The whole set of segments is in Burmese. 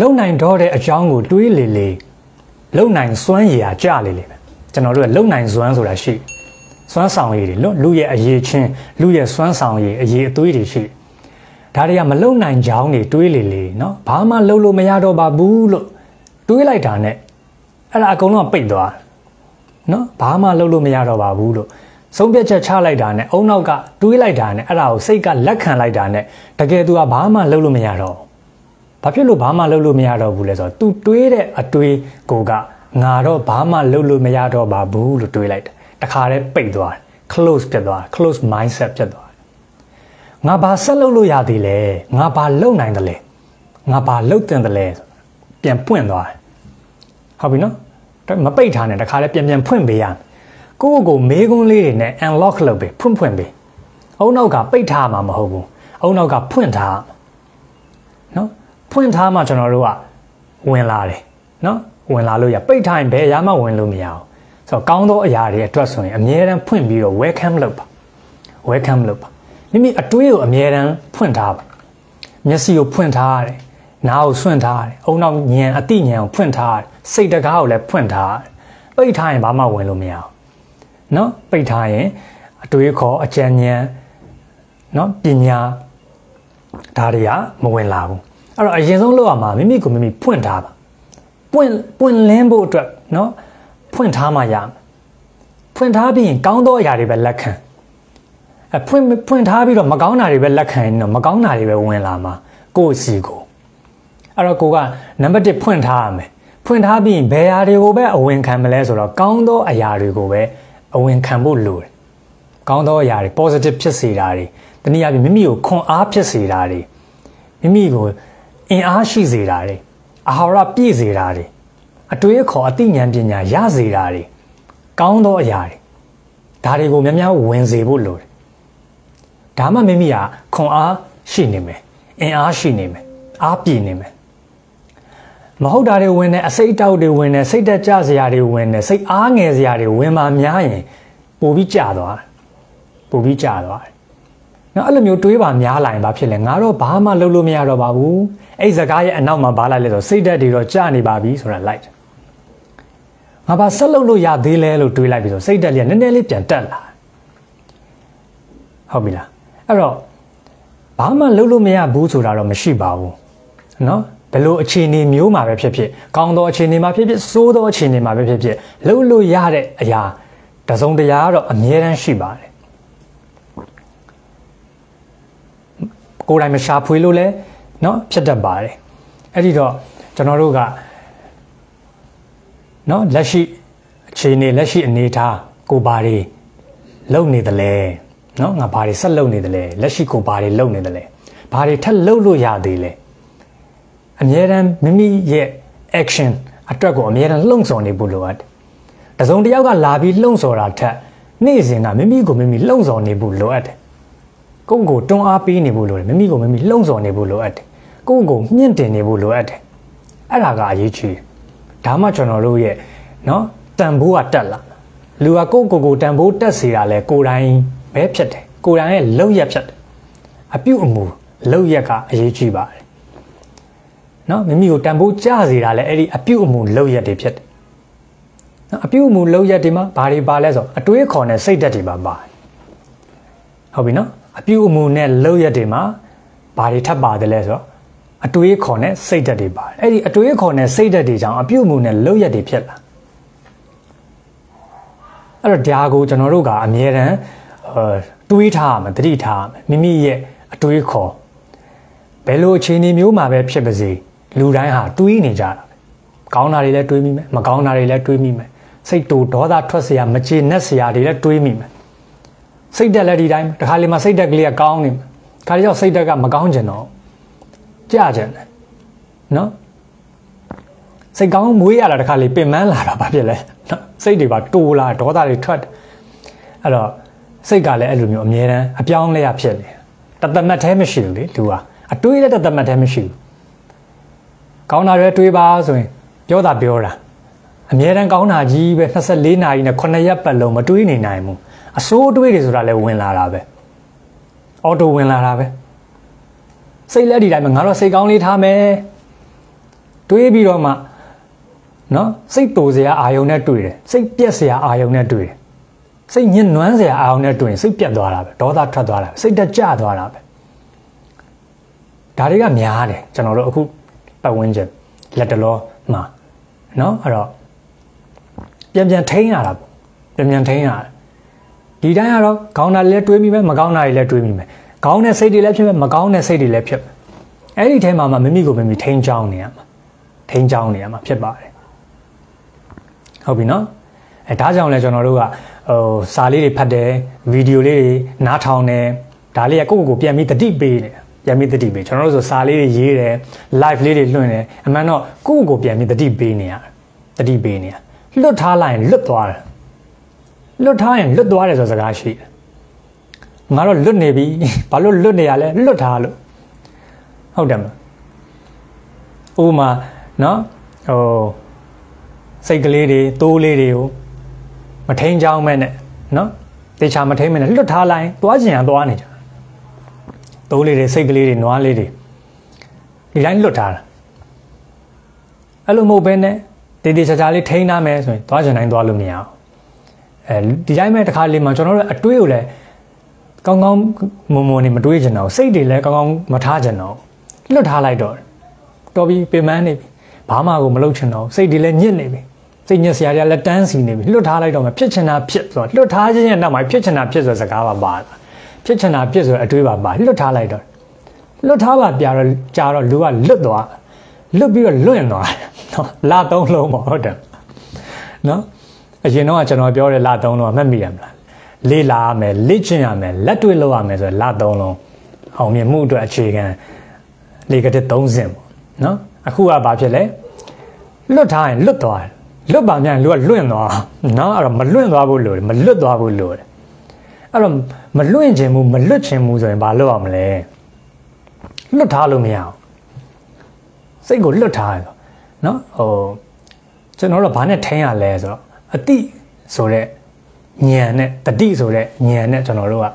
လုံနိုင်တော့တဲ့အကြောင်းကိုတွေးလေလေလုံနိုင်စွမ်းရည်ကြလေလေကျွန်တော်တို့ကလုံနိုင်စွမ်းဆိုတာရှိစွမ်းဆောင်ရည်တွေလူရဲ့အရေးချင်းလူရဲ့စွမ်းဆောင်ရည်အရေးအသွေးတွေရှိဒါတွေကမလုံနိုင်ကြောင်းတွေတွေးလေလေနော်ဘာမှလုံလို့မရတော့ပါဘူးလို့တွေးလိုက်တာနဲ့အဲ့ဒါအကုန်လုံးပိတ်သွားနော်ဘာမှလုံလို့မရတော့ပါဘူးလို့ဆုံးဖြတ်ချက်ချလိုက်တာနဲ့အုံနောက်ကတွေးလိုက်တာနဲ့အဲ့ဒါကိုစိတ်ကလက်ခံလိုက်တာနဲ့တကယ်သူကဘာမှလုံလို့မရတော့ဘာဖြစ်လို့ဘာမှလုပ်လို့မရတော့ဘူးလဲဆိုတော့ तू တွေးတဲ့အတွေးကိုကငါတော့ဘာမှလုပ်လို့မရတော့ပါဘူးလို့တွေးလိုက်တယ်တခါတည်းပိတ်သွားတယ် close ဖြစ်သွားတယ် close mindset ဖြစ်သွားတယ်ငါဘာဆက်လုပ်လို့ရသေးလဲငါဘာလုပ်နိုင်တယ်လဲငါဘာလုပ်တင်တယ်လဲပြန်ပွင့်သွားတယ်ဟုတ်ပြီနော်မပိတ်ထားနဲ့တခါတည်းပြန်ဖွင့်ပေးရကိုယ့်ကိုမေးခွန်းလေးတွေနဲ့ unlock လုပ်ပေးဖွင့်ပေးအုံနောက်ကပိတ်ထားမှာမဟုတ်ဘူးအုံနောက်ကဖွင့်ထားနော်ဖွင့်ထားမှကျွန်တော်တို့ကဝင်လာတယ်နော်ဝင်လာလို့ရပိတ်ထားရင်ဘယ်အရာမှဝင်လို့မရအောင်ဆိုတော့ကောင်းသောအရာတွေအတွက်ဆိုရင်အမြဲတမ်းဖွင့်ပြီးတော့ welcome လုပ်ပါ welcome လုပ်ပါမိမိအတွေးကိုအမြဲတမ်းဖွင့်ထားပါမျက်စိကိုဖွင့်ထားရတယ်နားကိုဆွင့်ထားရတယ်အုံနောက်ဉာဏ်အသိဉာဏ်ကိုဖွင့်ထားရတယ်စိတ်တကားကိုလည်းဖွင့်ထားရတယ်ပိတ်ထားရင်ဘာမှဝင်လို့မရအောင်နော်ပိတ်ထားရင်အတွေးခေါ်အကြံဉာဏ်နော်ပညာဒါတွေကမဝင်လာဘူးအဲ့တော့အရင်ဆုံးလုပ်ရမှာမိမိကိုမိမိဖွင့်ထားပါပွင့်လင်းဖို့အတွက်နော်ဖွင့်ထားမှရမယ်ဖွင့်ထားပြီးရင်ကောင်းသောအရာတွေပဲလက်ခံဖွင့်ထားပြီးတော့မကောင်းတာတွေပဲလက်ခံရင်တော့မကောင်းတာတွေပဲဝင်လာမှာကိုယ့်စီကိုအဲ့တော့ကိုကနံပါတ်1ဖွင့်ထားရမယ်ဖွင့်ထားပြီးရင်ဘယ်အရာတွေကိုပဲအဝင်ခံမလဲဆိုတော့ကောင်းသောအရာတွေကိုပဲအဝင်ခံဖို့လိုတယ်ကောင်းသောအရာတွေ positive ဖြစ်စေတာတွေတနည်းအားဖြင့်မိမိကိုခွန်အားဖြစ်စေတာတွေမိမိကိုအင်အားရှိစေတာတွေအာဟာရပြည့်စေတာတွေအတွေးအခေါ်အသိဉာဏ်ပညာရစေတာတွေကောင်းသောအရာတွေဒါတွေကိုများများဝင်စေဖို့လိုတယ်ဒါမှမိမိကခွန်အားရှိနေမယ်အင်အားရှိနေမယ်အားပြည့်နေမယ်မဟုတ်တာတွေဝင်နေအစိတ်တောက်တွေဝင်နေစိတ်တက်ကြစရာတွေဝင်နေစိတ်အားငယ်စရာတွေဝင်မှများရင်ပိုပြီးကြာသွားပိုပြီးကြာသွားနော်အဲ့လိုမျိုးတွေးပါများလာရင်ဘာဖြစ်လဲငါတော့ဘာမှလုပ်လို့မရတော့ပါဘူးအဲ့စကားရဲ့အနောက်မှာဘာလိုက်လဲဆိုစိတ်ဓာတ်တွေတော့ကြာနေပါပြီဆိုတာလိုက်ငါဘာဆက်လုပ်လို့ရသေးလဲလို့တွေးလိုက်ပြီဆိုစိတ်ဓာတ်လေးကနည်းနည်းလေးပြန်တက်လာဟုတ်ပြီလားအဲ့တော့ဘာမှလုပ်လို့မရဘူးဆိုတာတော့မရှိပါဘူးနော်ဘယ်လိုအခြေအနေမျိုးမှာပဲဖြစ်ဖြစ်ကောင်းသောအခြေအနေမှာဖြစ်ဖြစ်ဆိုးသောအခြေအနေမှာပဲဖြစ်ဖြစ်လုပ်လို့ရတဲ့အရာတစုံတရာတော့အမြဲတမ်းရှိပါတယ်ကိုယ်တိုင်မရှာဖွေလို့လဲเนาะဖြစ်တတ်ပါတယ်အဲ့ဒီတော့ကျွန်တော်တို့ကเนาะလက်ရှိအခြေအနေလက်ရှိအနေထားကိုဘာတွေလုပ်နေတယ်လဲเนาะငါဘာတွေဆက်လုပ်နေတယ်လဲလက်ရှိကိုဘာတွေလုပ်နေတယ်လဲဘာတွေထပ်လုပ်လို့ရသေးလဲအမြဲတမ်းမိမိရဲ့ action အတွက်ကိုအမြဲတမ်းလှုံ့ဆော်နေဖို့လိုအပ်တယ်တစုံတစ်ယောက်ကလာပြီးလှုံ့ဆော်တာထက်နေ့စဉ်ကမိမိကိုမိမိလှုံ့ဆော်နေဖို့လိုအပ်တယ်ကိုယ့်ကိုတွန်းအားပေးနေဖို့လိုတယ်မိမိကိုမိမိလှုံ့ဆော်နေဖို့လိုအပ်တယ်ကိုယ့်ကိုမြင့်တင်နေဖို့လိုအပ်တယ်အဲ့ဒါကအရေးကြီးဒါမှကျွန်တော်တို့ရဲ့เนาะတန်ဖိုးကတက်လာလူကကိုယ့်ကိုတန်ဖိုးတက်စေတာလဲကိုယ်တိုင်ပဲဖြစ်တယ်ကိုယ်တိုင်ရဲ့လောက်ရက်ဖြစ်တယ်အပြုတ်အမူလောက်ရက်ကအရေးကြီးပါတယ်เนาะမိမိကိုတန်ဖိုးကျစေတာလဲအဲ့ဒီအပြုတ်အမူလောက်ရက်တွေဖြစ်တယ်เนาะအပြုတ်အမူလောက်ရက်တွေမှာဘာတွေပါလဲဆိုအတွေးခေါ်နဲ့စိတ်ဓာတ်တွေပါပါတယ်ဟုတ်ပြီเนาะအပြုအမူနဲ့လောက်ရက်တွေမှာဘာတွေထပ်ပါတယ်လဲဆိုတော့အတွေးခေါ်နဲ့စိတ်ဓာတ်တွေပါတယ်အဲ့ဒီအတွေးခေါ်နဲ့စိတ်ဓာတ်တွေကြောင့်အပြုအမူနဲ့လောက်ရက်တွေဖြစ်လာအဲ့တော့ဒါကိုကျွန်တော်တို့ကအမြဲတမ်းတွေးထားရမယ်သတိထားရမယ်မိမိရဲ့အတွေးခေါ်ဘယ်လိုအခြေအနေမျိုးမှာပဲဖြစ်ပါစေလူတိုင်းဟာတွေးနေကြတာကောင်းတာတွေလည်းတွေးမိမယ်မကောင်းတာတွေလည်းတွေးမိမယ်စိတ်တူဒေါသထွက်เสียမကျေနပ်เสียတွေလည်းတွေးမိမယ်စိတ်တက်လည်းဒီတိုင်းတခါလေမှစိတ်တက်ကလေးကကောင်းနေမှာခါလေးတော့စိတ်တက်ကမကောင်းကျင်တော့ကြာကျင်တယ်နော်စိတ်ကောင်းမွေးရတာတခါလေပင်ပန်းလာတာဘာဖြစ်လဲနော်စိတ်တွေပါတိုးလာဒေါသတွေထွက်အဲ့တော့စိတ်ကလည်းအဲ့လိုမျိုးအမြဲတမ်းအပြောင်းလဲရဖြစ်နေတသက်မှတ်แท้မရှိဘူးလေလူကအတွေးတဲ့တသက်မှတ်แท้မရှိဘူးကောင်းတာတွေတွေးပါဆိုရင်ပြောတာအမြဲတမ်းကောင်းတာကြီးပဲ24နာရီနဲ့9ရက်ပတ်လုံးမတွေးနေနိုင်ဘူးအစိုးတွေးတွေဆိုတာလည်းဝင်လာတာပဲအော်တိုဝင်လာတာပဲစိတ်လက်ဒီတိုင်းမှာငါတော့စိတ်ကောင်းလေးထားမယ် တွေးပြီးတော့မှနော်စိတ်တူစရာအာယုံနဲ့တွေ့တယ်စိတ်ပြက်စရာအာယုံနဲ့တွေ့တယ်စိတ်ညှဉ်းနှွမ်းစရာအာယုံနဲ့တွေ့ရင်စိတ်ပြက်သွားတာပဲဒေါသထွက်သွားတာပဲစိတ်တက်ကြသွားတာပဲဒါတွေကများတယ်ကျွန်တော်တို့အခုပတ်ဝန်းကျင်လက်တလောမှာနော်အဲ့တော့ပြန်ထိန်းရတာပေါ့ပြန်ထိန်းရတယ်ဒီတိုင်းကတော့ကောင်းတာလည်းတွေးမိမယ်မကောင်းတာတွေလည်းတွေးမိမယ်ကောင်းတဲ့စိတ်တွေလည်းဖြစ်မယ်မကောင်းတဲ့စိတ်တွေလည်းဖြစ်မယ်အဲ့ဒီထဲမှာမိမိကိုမိမိထိန်းချောင်းနေရမှာဖြစ်ပါတယ်ဟုတ်ပြီနော်အဲဒါကြောင့်လဲကျွန်တော်တို့ကစာလေးတွေဖတ်တယ်ဗီဒီယိုလေးတွေနားထောင်တယ်ဒါလေးကကိုယ့်ကိုယ်ပြန်ပြီးတတိပေးတယ်ပြန်ပြီးတတိပေးကျွန်တော်တို့ဆိုစာလေးတွေရေးတယ် live လေးတွေလွှင့်တယ်အမှန်တော့ကိုယ့်ကိုယ်ပြန်ပြီးတတိပေးနေရလွတ်ထားလိုက်ရင်လွတ်သွားတယ်လွတ်ထားရင်လွတ်သွားတယ်ဆိုစကားရှိတယ်ငါတော့လွတ်နေပြီဘာလို့လွတ်နေရလဲလွတ်ထားလို့ဟုတ်တယ်မလားဥပမာနော်စိတ်ကလေးတွေတိုးလေးတွေကိုမထိန်ချောင်းမဲ့နဲ့နော်တေချာမထိန်မဲ့နဲ့လွတ်ထားလိုက်သွားချင်ရသွားနေကြတိုးလေးတွေစိတ်ကလေးတွေနွားလေးတွေဒီတိုင်းလွတ်ထားတာအဲ့လိုမဟုတ်ဘဲနဲ့တေချာလေးထိန်ထားမယ်ဆိုရင်သွားချင်တိုင်းသွားလို့မရအောင်ဒီတိုင်းမဲ့တစ်ခါလေးမှာကျွန်တော်တို့အတွေးကိုလည်းကောင်းမွန်နေမတွေးချင်တော့စိတ်တွေလည်းကောင်းမထားချင်တော့လွတ်ထားလိုက်တော့တော်ပြီပြင်ပန်းနေပြီဘာမှကိုမလုပ်ချင်တော့စိတ်တွေလည်းညစ်နေပြီစိတ်ညစ်စရာတွေလည်းတန်းစီနေပြီလွတ်ထားလိုက်တော့မှဖြစ်ချင်တာဖြစ်ဆိုတော့လွတ်ထားခြင်းရဲ့နောက်မှာဖြစ်ချင်တာဖြစ်ဆိုစကားပါဖြစ်ချင်တာဖြစ်ဆိုအတွေးပါလွတ်ထားလိုက်တော့လွတ်ထားပါကြာတော့လူကလွတ်သွားလွတ်ပြီးတော့လွင့်သွားနော်လာသုံးလုံးပေါ့ဟုတ်တယ်နော်အရင်တော့ကျွန်တော်ပြောတဲ့လာသုံးလုံးမှတ်မိရမလားလေးလာရမယ်လေ့ကျင့်ရမယ်လက်တွေ့လုပ်ရမယ်ဆိုတော့လာသုံးလုံးအောင်မြင်မှုအတွက်အခြေခံလေကတဲ့3စင်ပေါ့နော်အခုကဘာဖြစ်လဲလွတ်ထားရင်လွတ်သွားတယ်လွတ်ပါမြန်လူကလွင့်သွားနော်အဲ့တော့မလွင့်သွားဘူးလို့မလွတ်သွားဘူးလို့အဲ့တော့မလွင့်ခြင်းမလွတ်ခြင်းဆိုရင်ဘာလုပ်ရမလဲလွတ်ထားလို့မရအောင်စိတ်ကိုလွတ်ထားရတော့နော်ကျွန်တော်တို့ဘာနဲ့ထိန်းရလဲဆိုတော့အတိဆိုတဲ့ဉာဏ်နဲ့တတိဆိုတဲ့ဉာဏ်နဲ့ကျွန်တော်တို့က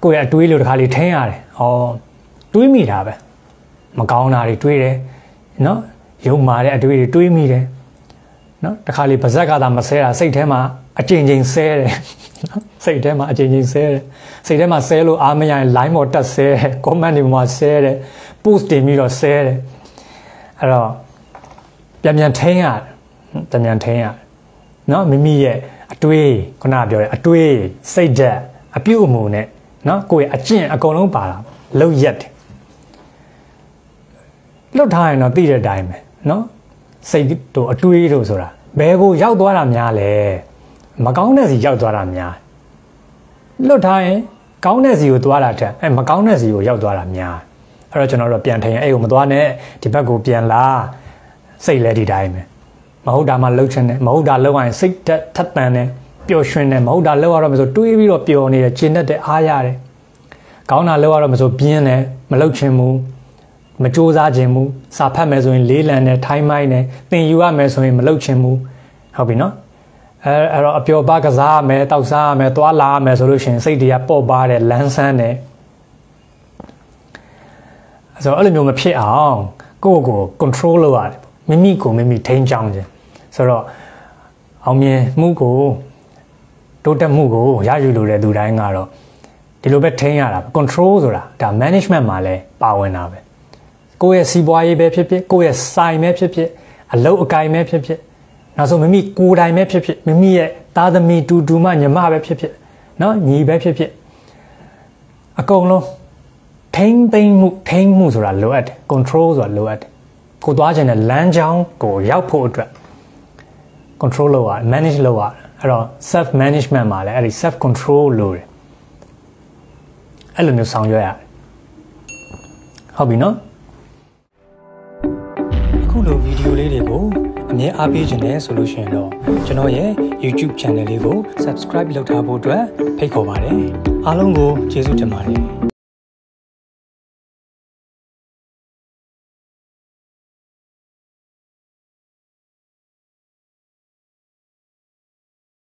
ကိုယ့်ရဲ့အတွေးလို့တစ်ခါလေးထိန်းရတယ်တွေးမိတာပဲမကောင်းတာတွေတွေးတယ်နော်ယုံမာတဲ့အတွေးတွေတွေးမိတယ်နော်တစ်ခါလေးပါဇက်ကသာမဆဲတာစိတ်ထဲမှာအကျဉ်းဆဲတယ်စိတ်ထဲမှာအကျဉ်းဆဲတယ်စိတ်ထဲမှာဆဲလို့အားမရရင် line ပေါ်တက်ဆဲတယ် comment တွေမှာဆဲတယ် post တင်ပြီးတော့ဆဲတယ်အဲ့တော့ပြန်ထိန်းရတယ်နော်မိမိရဲ့အတွေးခုနပြောတဲ့အတွေးစိတ်ဓာတ်အပြုအမူနဲ့နော်ကိုယ့်ရဲ့အကျင့်အကုန်လုံးပါတာလောက်ရက်တယ်လွတ်ထားရင်တော့သိတဲ့အတိုင်းပဲနော်စိတ်တို့အတွေးတို့ဆိုတာဘယ်ကိုရောက်သွားတာများလဲမကောင်းတဲ့စီရောက်သွားတာများလွတ်ထားရင်ကောင်းတဲ့စီကိုသွားတာထက်မကောင်းတဲ့စီကိုရောက်သွားတာများအဲ့တော့ကျွန်တော်တို့ပြန်ထိုင်ရင်အဲ့ကိုမသွားနဲ့ဒီဘက်ကိုပြန်လာစိတ်လဲဒီတိုင်းပဲမဟုတ်တာမှလှုပ်ချင်တယ်မဟုတ်တာလှုပ်ရင်စိတ်ထက်သန်တယ်ပျော်ရွှင်တယ်မဟုတ်တာလှုပ်ရတော့မဆိုတွေးပြီးတော့ပျော်နေတယ်ကျဉ်တတ်တယ်အားရတယ်ကောင်းတာလှုပ်ရတော့မဆိုပြင်းတယ်မလှုပ်ချင်ဘူးမကြိုးစားခြင်းမူစာဖတ်မယ်ဆိုရင်လေးလံနဲ့ထိုင်းမိုင်းနဲ့သင်ယူရမယ်ဆိုရင်မလုပ်ခြင်းမူဟုတ်ပြီနော်အဲ့တော့အပျော်ပါကစားရမယ်တောက်စားရမယ်သွားလာရမယ်ဆိုလို့ရှိရင်စိတ်တွေကပေါ့ပါတယ်လန်းဆန်းတယ်ဆိုတော့အဲ့လိုမျိုးမဖြစ်အောင်ကိုယ့်ကို control လုပ်ရတယ်မိမိကိုမိမိထိန်းချောင်းခြင်းဆိုတော့အောင်မြင်မှုကိုတိုးတက်မှုကိုရယူလို့တဲ့သူတိုင်းကတော့ဒီလိုပဲထိန်းရတာ control ဆိုတာဒါ management မှာလည်းပါဝင်တာပဲကိုယ့်ရဲ့စီးပွားရေးပဲဖြစ်ဖြစ်ကိုယ့်ရဲ့ဆိုင်ပဲဖြစ်ဖြစ်အလုပ်အကိုင်ပဲဖြစ်ဖြစ်နောက်ဆုံးမိမိကိုယ်တိုင်ပဲဖြစ်ဖြစ်မိမိရဲ့သားသမီးတူမညီမပဲဖြစ်ဖြစ်နော်ညီပဲဖြစ်ဖြစ်အကုန်လုံးထိန်းမှုဆိုတာလိုအပ်တယ် control ဆိုတာလိုအပ်တယ်ကိုသွားခြင်းနဲ့လမ်းကြောင်းကိုရောက်ဖို့အတွက် control လုပ်ရ manage လုပ်ရအဲ့တော့ self management မှာလည်းအဲ့ဒီ self control လို့တယ်အဲ့လိုမျိုးဆောင်ရွက်ရတယ်ဟုတ်ပြီနော်အခုလိုဗီဒီယိုလေးတွေကိုအမြဲအားပေးခြင်းနဲ့ဆိုလို့ရှိရင်တော့ကျွန်တော်ရဲ့ YouTube channel လေးကို subscribe လုပ်ထားဖို့အတွက်ဖိတ်ခေါ်ပါတယ်အားလုံးကိုကျေးဇူးတင်ပါတယ်